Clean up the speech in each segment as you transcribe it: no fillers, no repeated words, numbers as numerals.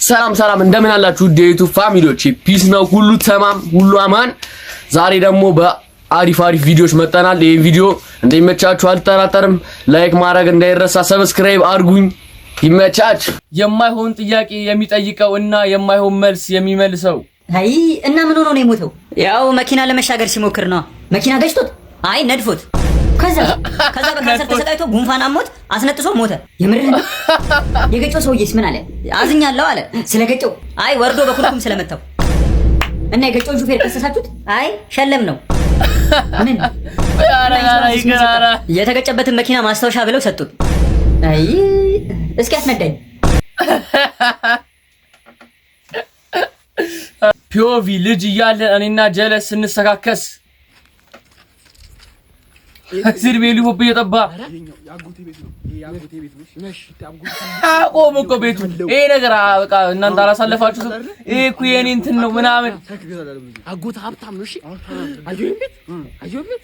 ሰላም እንደምን አላችሁ ዴቱ ፋሚሊዎች ፒስ ነው ሁሉ ተማም ሁሉ አማን ዛሬ ደግሞ በአሪፍ ቪዲዮዎች መጣናል ይሄ ቪዲዮ እንደሚመቻችሁ አልጠራጠርም ላይክ ማድረግ እንዳይረሳ ሰብስክራይብ አድርጉኝ ይመቻች የማይሆን ጥያቄ የሚጠይቀው እና የማይሆን መልስ የሚመልሰው አይ እና ምን ሆኖ ነው የሞተው ያው መኪና ለመሻገር ሲሞክር ነው መኪና ገጭቶት አይ ነድፎት ከዛ በካንሰር ተሰቃይቶ ጉንፋን አሞት አስነጥሶ ሞተ የምርህ የገጨው ሰውዬስ ምን አለ አዝኛለሁ አለ ስለገጨው አይ ወርዶ በኩልኩም ስለመታው እና የገጨውን ሹፌር ከሰሳችሁት አይ ሸለም ነው ምን ያራ ይገራራ የተገጨበትን መኪና ማስታወሻ ብለው ሰጡት አይ እስኪ አስነዳኝ ፒኦቪ ልጅ እያለ እኔና ጀለስ ስንሰካከስ እዚህ ቤሉ ሆብ እየጠባ ያጎቴ ቤት ነው ያጎቴ ቤት ነው እሺ አቆም እኮ ቤቱ ይሄ ነገር በቃ እናንተ አላሳለፋችሁት ይሄ እኮ የኔ እንትን ነው ምናምን አጎት ሀብታም ነው እሺ አጆ ቤት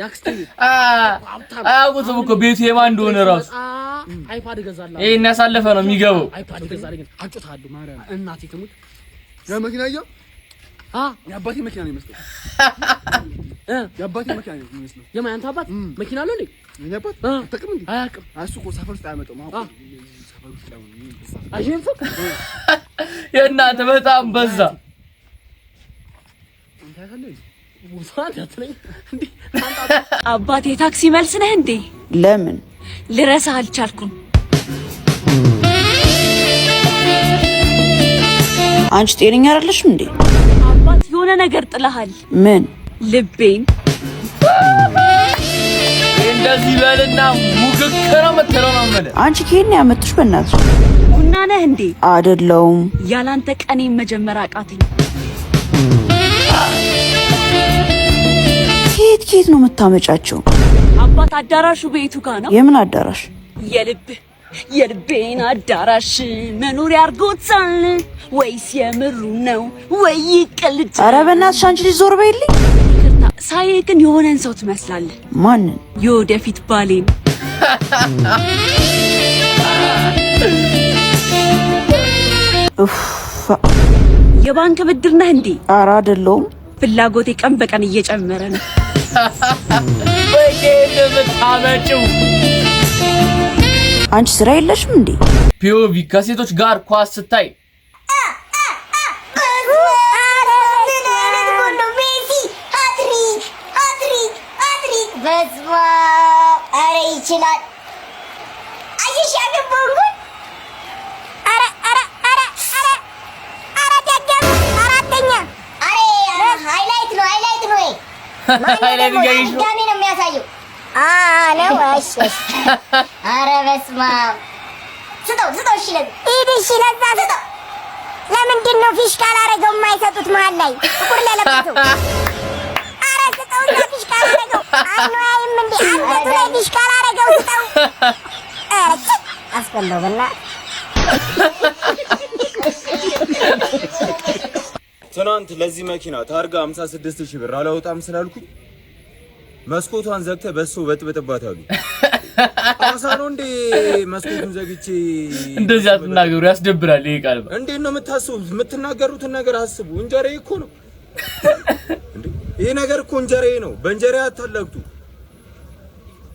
ያክስቴ አያውቁትም እኮ ቤቱ የማን እንደሆነ ራሱ አይፓድ ገዛላ ይሄን ያሳለፈ ነው የሚገባው አይፓድ ገዛልኝ አጭታለሁ ማርያም እናቴ ትሙት የመኪናየው የአባቴ መኪና ነው የሚመስለው የአባቴ መኪና ነው የሚመስለው የማን አንተ አባት መኪና አለው እንዴ የኔ አባት ተቀም እንዴ አያውቅም እሱ እኮ ሰፈር ውስጥ አያመጣም ሰፈር ውስጥ ነው አየንፈ የእናንተ በጣም በዛ አንተ ያለው አባቴ ታክሲ መልስ ነህ እንዴ ለምን ልረሳ አልቻልኩም አንቺ ጤነኛ አይደለሽም እንዴ አባት የሆነ ነገር ጥለሃል ምን ልቤን እንደዚህ በልና ሙግከራ መተረው ነው ማለት አንቺ ከኔ ያመጥሽ በእናትሽ ቡና ነህ እንዴ አይደለም ያላንተ ቀኔ መጀመር አቃተኝ ኬት ነው የምታመጫቸው አባት አዳራሹ ቤቱ ጋር ነው የምን አዳራሽ የልቤን አዳራሽ መኖሪያ አርጎታል ወይስ የምሩ ነው ወይ ቅልጥ ኧረ በእናትሽ አንቺ ልጅ ዞር በይልኝ ሳይ ግን የሆነን ሰው ትመስላለህ ማንን የወደፊት ባሌን የባንክ ብድር ነህ እንዴ ኧረ አይደለም ፍላጎቴ ቀን በቀን እየጨመረ ነው በየለምታመጪው አንቺ ስራ የለሽም እንዴ ፒኦቪ ከሴቶች ጋር ኳስ ስታይ በስመ አረ ይችላል አይሽ ያገባው አራተኛ ሃይላይት ነው ሃይላይት ጋይሽ ዳኒ ነው የሚያሳየው ነው እሺ አረ በስመ አብ ስጠው እሺ ለዛ ስጠው ለምንድን ነው ፊሽካ አላረገው የማይሰጡት መሀል ላይ ጥቁር ለለበሰው አረ ስጠው ፊሽካ አላረገው አይኖርም እንዴ አንገቱ ላይ ፊሽካ አላረገው ስጠው አስቀለው በላ ትናንት ለዚህ መኪና ታርጋ 56000 ብር አላወጣም ስላልኩኝ መስኮቷን ዘግተህ በሱ በጥብጥባታሉ አሳኖ እንዴ መስኮቱን ዘግቼ እንደዚህ አትናገሩ ያስደብራል ይሄ ቃል እንዴት ነው የምታስቡት የምትናገሩትን ነገር አስቡ እንጀራዬ እኮ ነው እንዴ ይሄ ነገር እኮ እንጀራዬ ነው በእንጀራዬ አታለቅቱ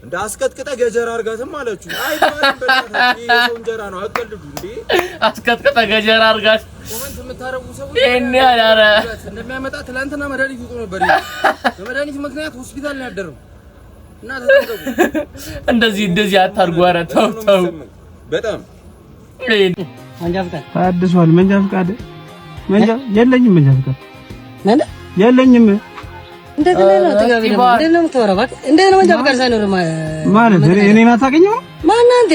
እንደ አስቀጥቅጠ ገጀራ አርጋትም አለችሁ አይ ባንበላታችሁ ይሄ እንጀራ ነው አቀልዱ እንዴ አስቀጥቅጠ ገጀራ አርጋት ኮሜንት የምታረጉ ሰዎች እኔ ያላረ እንደሚያመጣ ትላንትና መድኃኒት ይዞ ነበር በመድኃኒት ምክንያት ሆስፒታል ነው ያደረው እና ተጠንቀቁ እንደዚህ አታርጉ ኧረ ተው በጣም መንጃ ፍቃድ ታድሷል መንጃ ፍቃድ የለኝም መንጃ ፍቃድ ማለት የለኝም እንደገና ነው ተጋቢ ነው እንደምን ነው ተወራ ባክ እንደምን መንጃ ፍቃድ ሳይኖር ማለት እኔን አታውቅኝም ማን አንተ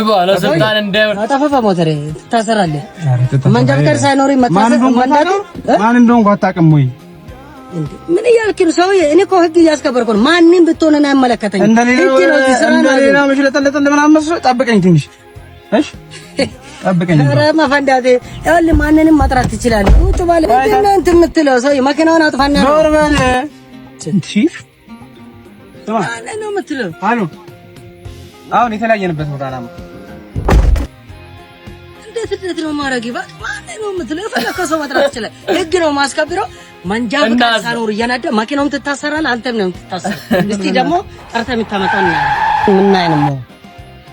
ባለ ስልጣን እንዳይሆን አጣፈፋ ሞተሬ ታሰራለህ መንጃ ፍቃድ ሳይኖር መታሰር ማንዳቱ ማን እንደሆንኩ አታውቅም ወይ ምን እያልክ ነው ሰውዬ እኔ እኮ ህግ እያስከበርኩ ነው ማንንም ብትሆን እና አይመለከተኝም እንደሌላ መሽለጠለጥ ምናምን መስሎ ጠብቀኝ ትንሽ እሺ ጠብቀኝ ኧረ መፈንዳቴ ይኸውልህ ማንንም ማጥራት ትችላለህ ውጭ ባለ እናንተ የምትለው ሰው መኪናውን አጥፋና ዞር በል እሺ ማን ነው የምትለው አሉ አሁን የተለያየንበት ቦታ ነው እንዴት ነው ማረጊባት ማን ነው የምትለው? የፈለከው መጥራት ይችላል። ህግ ነው ማስከብረው። መንጃ ፈቃድ ሳኖር እያናደ መኪናውም ትታሰራለህ፣ አንተም ነው ትታሰራለህ። እስቲ ደግሞ ጠርተህ የምታመጣው ምን አይነት ነው?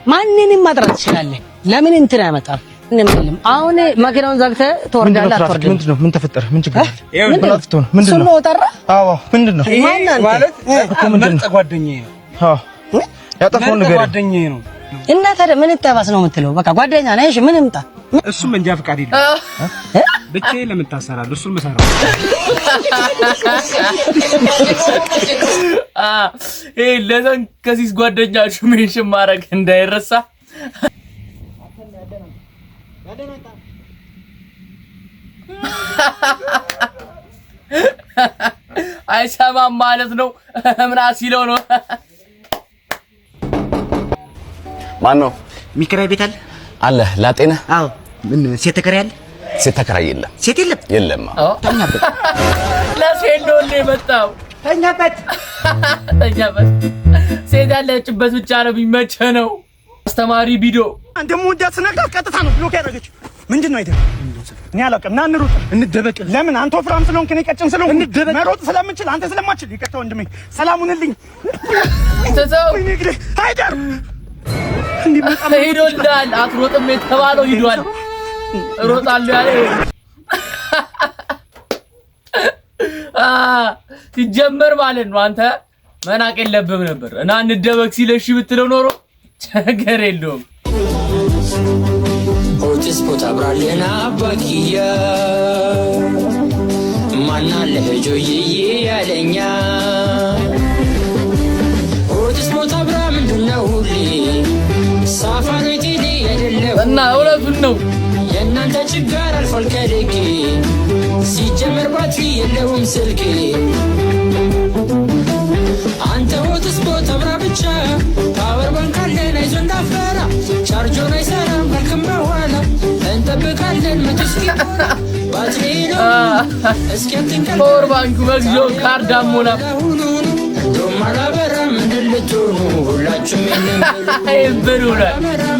ማንንም ማጥራት ትችላለህ። ለምን እንትን አይመጣም? እንምልም አሁን መኪናውን ዘግተህ ትወርዳለህ። አትወርድም? ምንድነው? ምን ተፈጠረ? ምን ችግር አለ? ምን አጥፍቶ ነው? ምንድነው? ሰው ጠራ? አዎ ምንድነው? ማለት እኮ ምንድነው? ጓደኛዬ ነው። አዎ ያጠፋው ነገር ጓደኛዬ ነው። እና ታዲያ ምን ተባስ ነው የምትለው? በቃ ጓደኛ ነህ። እሺ ምን ይምጣ? እሱ መንጃ ፈቃድ ይላል። ብቻዬን ለምን ታሰራለህ? እሱን መሰራ ለዘን ከሲስ ጓደኛችሁ ሜንሽን ማድረግ እንዳይረሳ። አይሰማም ማለት ነው። ምን አሲለው ነው? ማን ነው? ሚከራይ ቤት አለ ላጤነ? አዎ። ምን ሴት ተከራይ አለ? ሴት ተከራይ የለም። ሴት የለም? የለም። አዎ። ተኛበት። ለሴት ነው የመጣው። ተኛበት። ሴት ያለችበት ብቻ ነው የሚመቸህ ነው። አስተማሪ ቪዲዮ አንተ ሙጃ ስነካት ቀጥታ ነው ብሎክ ያደረገች። ምንድነው አይደል? እኔ አላውቅም። ና እንሩጥ፣ እንደበቅ። ለምን አንተ ወፍራም ስለሆንክ እኔ ቀጭን ስለሆንኩ እንደበቅ። መሮጥ ስለምችል አንተ ስለማችል ይቀጣው። ወንድሜ ሰላሙንልኝ። ተዛው ይግሬ አይደር እንዴ በጣም ሄዶልሃል። አትሮጥም የተባለው ሂዷል። እሮጣለሁ ያለ ሲጀመር ማለት ነው። አንተ መናቅ የለብህም ነበር እና እንደበቅ ሲለሽ ብትለው ኖሮ ችግር የለውም። ኦቲስ ቦታ ብራለና ባኪያ ማና ለጆዬ ያለኛ ኦቲስ ቦታ ብራ ምንድነው ሁሌ ሳፋሪ ቲዲ አይደለም እና እውነቱን ነው። የእናንተ ችግር አልፏል ከደጌ ሲጀመር ባትሪ የለውም ስልኬ አንተ ኦቲስ ቦታ ብራ ብቻ ፓወር ባንክ አለን አይዞህ እንዳፈራ ቻርጆን አይሰራም ካልክም በኋላ እንጠብቃለን መጥስኪ ባትሪ ነው እስኪያትንቀል ፓወር ባንኩ መግቢያው ካርድ አሞላ ማላበራ ምንድልትሆኑ ሁላችሁም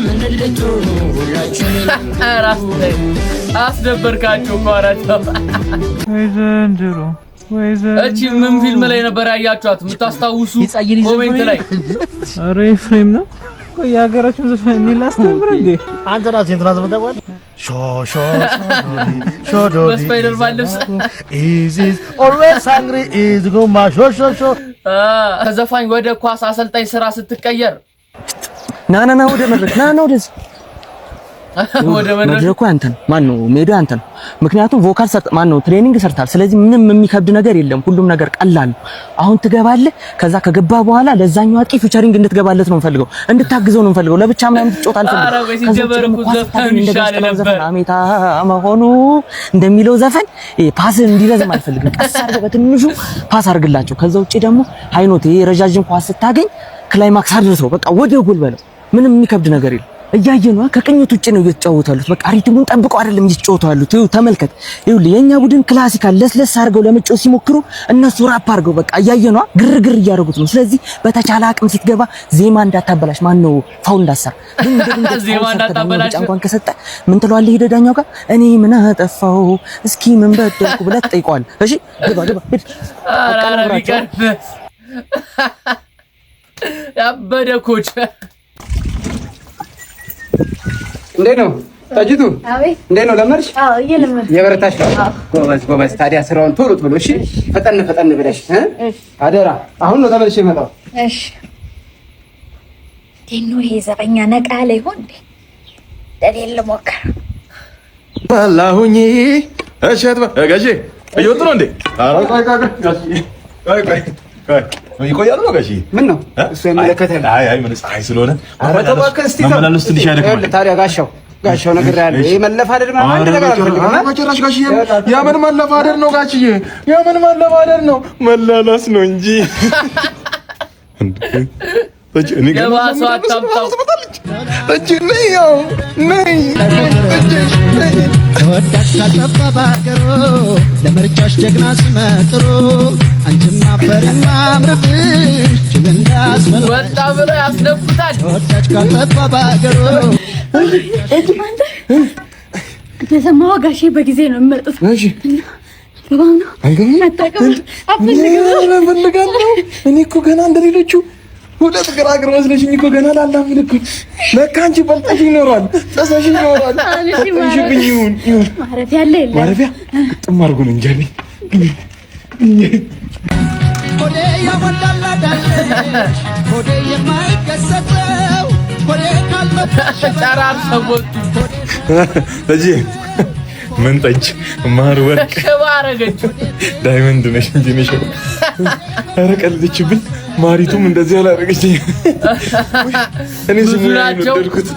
ምንድልትሆኑ ሁላችሁም አስደበርካቸው ኳራቸው። ዘንድሮ እቺ ምን ፊልም ላይ ነበር ያያችኋት የምታስታውሱ? ኮሜንት ላይ ኧረ ኤፍሬም ነው ቆይ የሀገራችን ዘፈን የሚላስተምር እንዴ? አንተ ራስህ እንትና ዘፈን ታውቃለህ? ሾ በስፓይደርማን ልብስ is always hungry is go ma ሾ ከዘፋኝ ወደ ኳስ አሰልጣኝ ስራ ስትቀየር ና ወደ መድረክ ና ወደዚህ ወደ መድረኩ አንተ ነው። ማን ነው ሜዳው አንተ ነው። ምክንያቱም ቮካል ማን ነው ትሬኒንግ ሰርታል። ስለዚህ ምንም የሚከብድ ነገር የለም። ሁሉም ነገር ቀላል ነው። አሁን ትገባለህ። ከዛ ከገባ በኋላ ለዛኛው አጥቂ ፊቸሪንግ እንድትገባለት ነው የምፈልገው፣ እንድታግዘው ነው የምፈልገው። ለብቻ ምናምን ትጮት አልፈልግም። አረ ወይ ሲጀበረኩ ዘፈን ይሻል ነበር። አሜታ መሆኑ እንደሚለው ዘፈን ፓስ እንዲረዝም አልፈልግም። ቀስ አድርገህ በትንሹ ፓስ አድርግላቸው። ከዛ ውጪ ደግሞ ሃይኖት ረጃጅም ኳስ ስታገኝ ክላይማክስ አድርሰው በቃ ወደ ጎል በለው። ምንም የሚከብድ ነገር የለም። እያየነው ከቅኝት ውጪ ነው እየተጫወቱ ያሉት። በቃ ሪትሙን ጠብቀው አይደለም እየተጫወቱ ያሉት። ይኸው ተመልከት። ይኸውልህ የኛ ቡድን ክላሲካል ለስለስ አድርገው ለመጫወት ሲሞክሩ እነሱ ራፕ አድርገው በቃ እያየነው ግርግር እያደረጉት ነው። ስለዚህ በተቻለ አቅም ስትገባ ዜማ እንዳታበላሽ፣ ማን ነው ፋውል እንዳሰራ ዜማ እንዳታበላሽ እንኳን ከሰጠ ምን ትለዋለህ? ሄደህ ዳኛው ጋር እኔ ምን አጠፋው እስኪ ምን በደልኩ ብለህ ትጠይቀዋለህ። እሺ ግባ ሂድ። አረ ቢቀር ያበደ ኮች እንዴት ነው ታጅቱ? አቤት። እንዴት ነው ለመድሽ? አዎ እየለመድኩ። የበረታሽ ነው? ጎበዝ። ታዲያ ስራውን ቶሎ እሺ፣ ፈጠን ብለሽ አደራ። አሁን ነው ተመልሼ የመጣው። እሺ። እንዴት ነው ይሄ ዘበኛ ነቃ ላይ ሆን እንዴ? ለሌለ ሞከር አላሁኝ እሸት ጋሼ እየወጡ ነው እንዴ? ቆይ ይቆያሉ ነው ጋሼ? ምን ነው እሱ የሚመለከተኝ? አይ ምን ፀሐይ ስለሆነ አረተባከ እስቲ ተመላለስ ትንሽ ያደክማል። ታዲያ ጋሻው ነገር ያለ ይሄ መለፋደድ ማለት አንድ ነገር አልፈልግም። በጭራሽ ጋሼ፣ የምን መለፋደድ ነው ጋሼ? የምን መለፋደድ ነው? መላላስ ነው እንጂ እኔ ገባሰው አጣጣው እጅ ነው ነይ ተወዳጅ ካልጠፋባገሮ ለምርጫሽ ጀግና ስመጥሮ አንቺማ ፈሪማ አምርብሽ ጅብንዳስ ወጣ ብሎ ያስነኩታል። ተወዳጅ ካልጠፋባገሮ የሰማው ጋሼ በጊዜ ነው የሚመርጡት። እሺ ለባና አይገርም አጣቀም አፈልጋለሁ። እኔ እኮ ገና እንደሌሎቹ ሁለት ግራግር መስለሽኝ እኮ ገና ላላምን እኮ ለካ አንቺ በልጠሽ ይኖራል ተሰሽ ይኖራል ተሽብኝ ይሁን ማረፊያ አለ የለም ማረፊያ ጥም አድርጎ ነው እንጂ ሆዴ ያወላላ ዳለ ሆዴ የማይከሰተው ሆዴ ካልመጣሽ ጫራር ሰቦት ለጂ ምን ጠጅ ማር ወርቅ ከባረገች ዳይመንድ ነሽ እንጂ ነሽ አረቀልችብኝ ማሪቱም እንደዚህ አላረገች እኔ ዝም ወደድኩት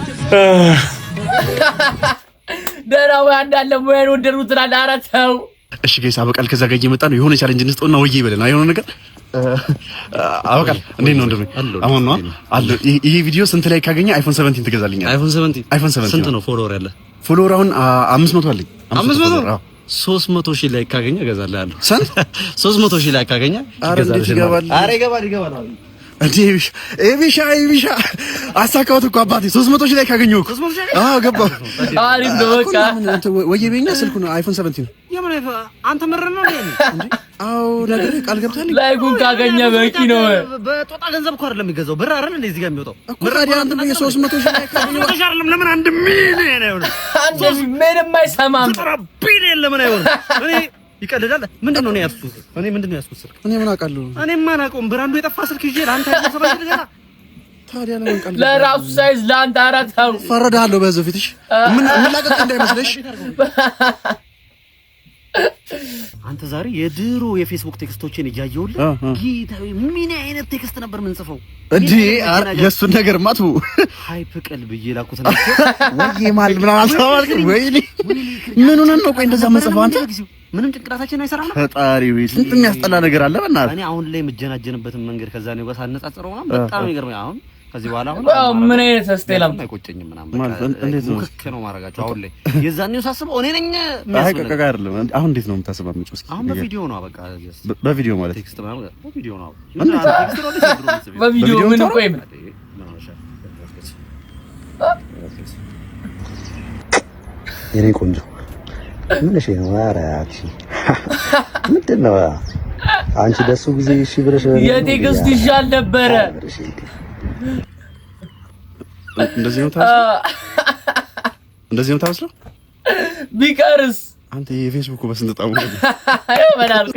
ደራው እንዳለ ሙያን ወደድኩት አላራተው እሺ ጋይስ አበቃል ከዛ ጋር እየመጣ ነው የሆነ ቻሌንጅ እንስጠውና ወዬ ይበለና የሆነ ነገር አበቃል እንዴት ነው እንደምን አሁን ነው አለ ይሄ ቪዲዮ ስንት ላይ ካገኘ አይፎን 17 ትገዛልኛለህ አይፎን 17 ስንት ነው ፎሎወር ያለ ፎሎወር አሁን 500 አለኝ 500 300,000 ላይ ካገኘ እገዛልሃለሁ ስንት 300,000 ላይ ካገኘ እገዛልሃለሁ አረ ይገባል ኤቢሻ አሳካውት እኮ አባቴ 300,000 ላይ ካገኘው እኮ አዎ ገባ አሪፍ ነው በቃ ወየቤኛ ስልኩ ነው አይፎን 17 ነው የምን አንተ ምርር ነው እንዴ አዎ ነገር ቃል ገብታለኝ ላይኩን ካገኘ በቂ ነው በጦጣ ገንዘብ እኮ አይደለም የሚገዛው ብር አይደል እንዴ እዚህ ጋር የሚወጣው ብር ታዲያ አንተ የ300,000 ላይ ካገኘው አይደለም ለምን 1 ሚሊዮን አይሆንም አንተ ምንም አይሰማም ቢሊዮን ለምን አይሆንም እኔ ይቀልዳል ምንድነው ነው ያስኩት እኔ ምንድነው ያስኩት ስልክ እኔ ምን አውቃለሁ እኔ ማን አውቀውም ብራንዱ የጠፋ ስልክ ይዤ ለአንተ ያሰበኝ ልገዛ ታዲያ ለምን ቃል ለራሱ ሳይዝ ለአንተ አራታው ፈረዳለሁ በዛው ፊትሽ ምን ላቀቅ እንዳይመስልሽ አንተ ዛሬ የድሮ የፌስቡክ ቴክስቶችን እያየሁልህ ጌታዬ ምን አይነት ቴክስት ነበር ምን ጽፈው እንዴ የሱን ነገር ማቱ ሃይፕ ቀልብ እየላኩት ነው ወይ ማል ምን አልተባልክ ወይኔ ምን ሆነን ነው ቆይ እንደዛ መጽፈው አንተ ምንም ጭንቅላታችን አይሰራም ፈጣሪ ወይ ስንት የሚያስጠላ ነገር አለ በእናትህ እኔ አሁን ላይ የምጀናጀንበትን መንገድ ከዛ ነው ጋር ሳነጻጽረው ምናምን በጣም ይገርመኝ አሁን ከዚህ በኋላ አሁን ምን አይነት አስተላም አይቆጨኝም ምናምን እንዴት ነው ሙክክ ነው ማረጋቸው አሁን ላይ የዛኔው ሳስበው እኔ ነኝ የሚያስፈልግ አይደለም አሁን እንዴት ነው የምታስባምጪው እስኪ አሁን በቪዲዮ ነው በቃ በቪዲዮ ማለት ቴክስት ማለት በቪዲዮ ነው በቪዲዮ ምን ቆይ የኔ ቆንጆ ምንሽ ነው አራቺ ምንድነው አንቺ ደሱ ጊዜ እሺ ብለሽ የቴክስት ይሻል ነበረ እንደዚህ ነው ታስለው ቢቀርስ አንተ የፌስቡክ በስንት ጣሙ ይበላል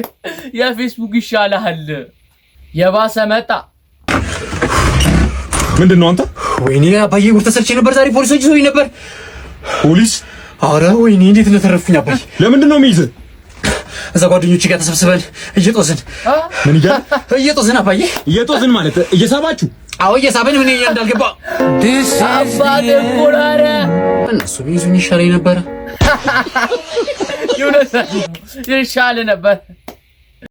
የፌስቡክ ይሻላል የባሰ መጣ ምንድነው አንተ ወይኔ አባዬ ጉር ተሰርቼ ነበር ዛሬ ፖሊሶች ይዘውኝ ነበር ፖሊስ አረ ወይኔ እንዴት እንደተረፍኩኝ አባዬ ለምንድን ነው የሚይዝ እዛ ጓደኞቼ ጋር ተሰብስበን እየጦዝን ምን እየጦዝን አባዬ እየጦዝን ማለት እየሳባችሁ አዎ እየሳበን ምን እንዳልገባ አባቴ ቆራረ እነሱ ቢይዙኝ ይሻለኝ ነበር ይሻል ነበር